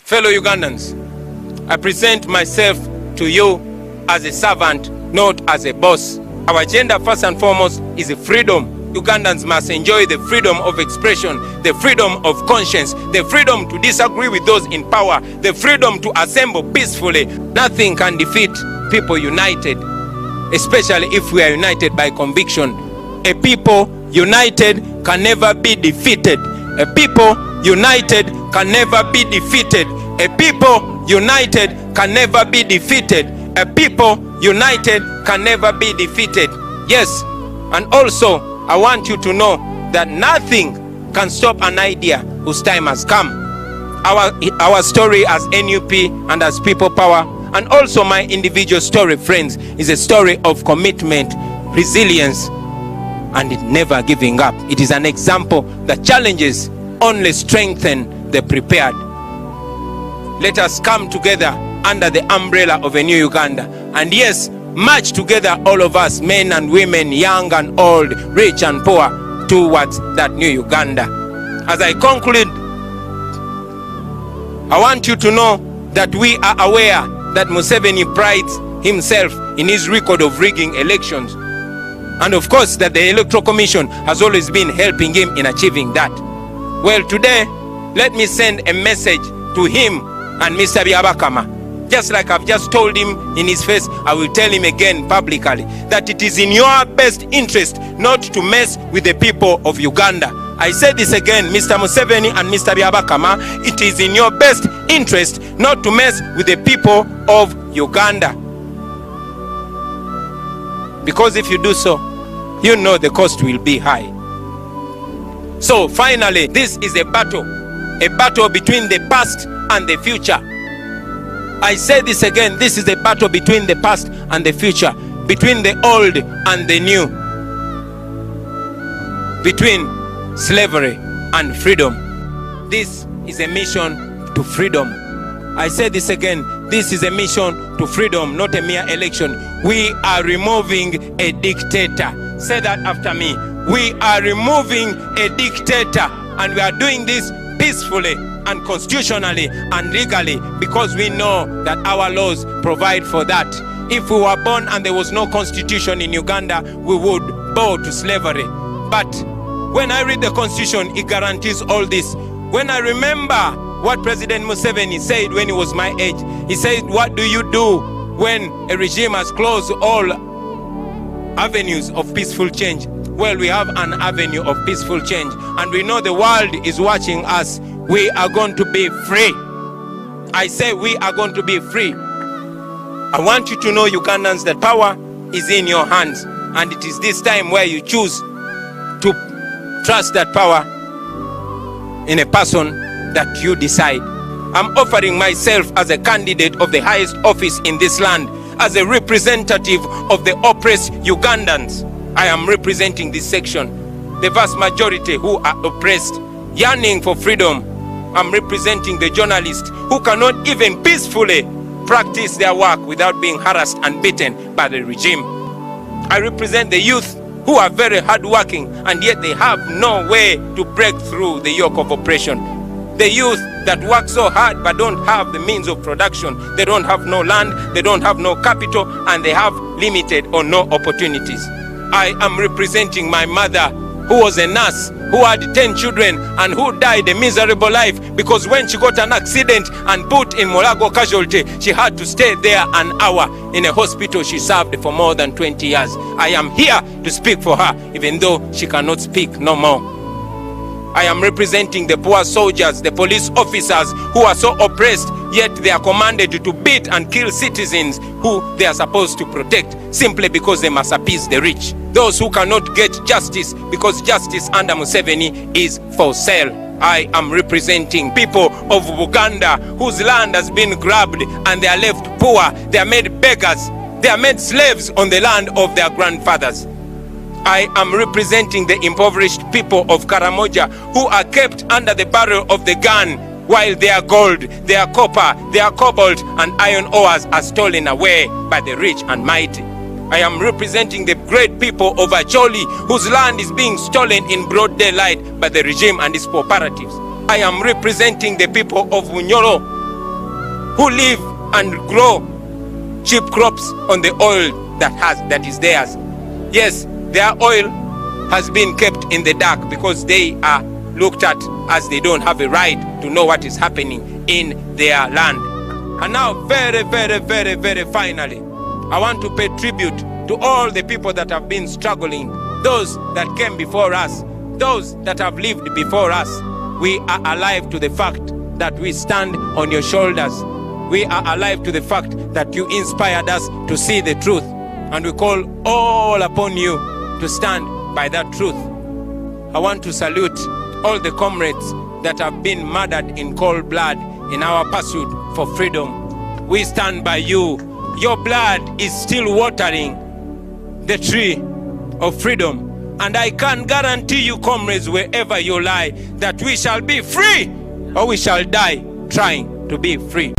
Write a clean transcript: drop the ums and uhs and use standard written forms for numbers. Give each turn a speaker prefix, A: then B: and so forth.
A: Fellow Ugandans, I present myself to you as a servant, not as a boss. Our agenda first and foremost is freedom. Ugandans must enjoy the freedom of expression, the freedom of conscience, the freedom to disagree with those in power, the freedom to assemble peacefully. Nothing can defeat people united, especially if we are united by conviction. A people united can never be defeated. A people united can never be defeated. A people united can never be defeated. A people united can never be defeated. Yes, and also I want you to know that nothing can stop an idea whose time has come. Our story as NUP and as People Power, and also my individual story, friends, is a story of commitment, resilience, and never giving up. It is an example that challenges only strengthen the prepared. Let us come together under the umbrella of a new Uganda. And yes, march together, all of us, men and women, young and old, rich and poor, towards that new Uganda. As I conclude, I want you to know that we are aware that Museveni prides himself in his record of rigging elections. And of course, that the Electoral Commission has always been helping him in achieving that. Well, today, let me send a message to him and Mr. Byabakama. Just like I've just told him in his face, I will tell him again publicly that it is in your best interest not to mess with the people of Uganda. I say this again, Mr. Museveni and Mr. Byabakama, it is in your best interest not to mess with the people of Uganda. Because if you do so, you know the cost will be high. So finally, this is a battle between the past and the future. I say this again, this is a battle between the past and the future, between the old and the new, between slavery and freedom. This is a mission to freedom. I say this again, this is a mission to freedom, not a mere election. We are removing a dictator. Say that after me. We are removing a dictator, and we are doing this peacefully and constitutionally and legally, because we know that our laws provide for that. If we were born and there was no constitution in Uganda, we would bow to slavery. But when I read the constitution, it guarantees all this. When I remember what President Museveni said when he was my age, he said, what do you do when a regime has closed all avenues of peaceful change? Well, we have an avenue of peaceful change, and we know the world is watching us. We are going to be free. I say we are going to be free. I want you to know, Ugandans, that power is in your hands, and it is this time where you choose to trust that power in a person that you decide. I'm offering myself as a candidate of the highest office in this land, as a representative of the oppressed Ugandans. I am representing this section, the vast majority who are oppressed, yearning for freedom. I'm representing the journalists who cannot even peacefully practice their work without being harassed and beaten by the regime. I represent the youth who are very hardworking, and yet they have no way to break through the yoke of oppression. The youth that work so hard but don't have the means of production. They don't have no land, they don't have no capital, and they have limited or no opportunities. I am representing my mother, who was a nurse, who had 10 children and who died a miserable life because when she got an accident and put in Mulago casualty, she had to stay there an hour in a hospital she served for more than 20 years. I am here to speak for her, even though she cannot speak no more. I am representing the poor soldiers, the police officers who are so oppressed, yet they are commanded to beat and kill citizens who they are supposed to protect, simply because they must appease the rich. Those who cannot get justice because justice under Museveni is for sale. I am representing people of Uganda whose land has been grabbed and they are left poor. They are made beggars. They are made slaves on the land of their grandfathers. I am representing the impoverished people of Karamoja who are kept under the barrel of the gun while their gold, their copper, their cobalt and iron ores are stolen away by the rich and mighty. I am representing the great people of Acholi whose land is being stolen in broad daylight by the regime and its cooperatives. I am representing the people of Bunyoro who live and grow cheap crops on the oil that is theirs. Yes, their oil has been kept in the dark because they are looked at as they don't have a right to know what is happening in their land. And now very finally, I want to pay tribute to all the people that have been struggling, those that came before us, those that have lived before us. We are alive to the fact that we stand on your shoulders. We are alive to the fact that you inspired us to see the truth, and we call all upon you to stand by that truth. I want to salute all the comrades that have been murdered in cold blood in our pursuit for freedom. We stand by you. Your blood is still watering the tree of freedom. And I can guarantee you, comrades, wherever you lie, that we shall be free or we shall die trying to be free.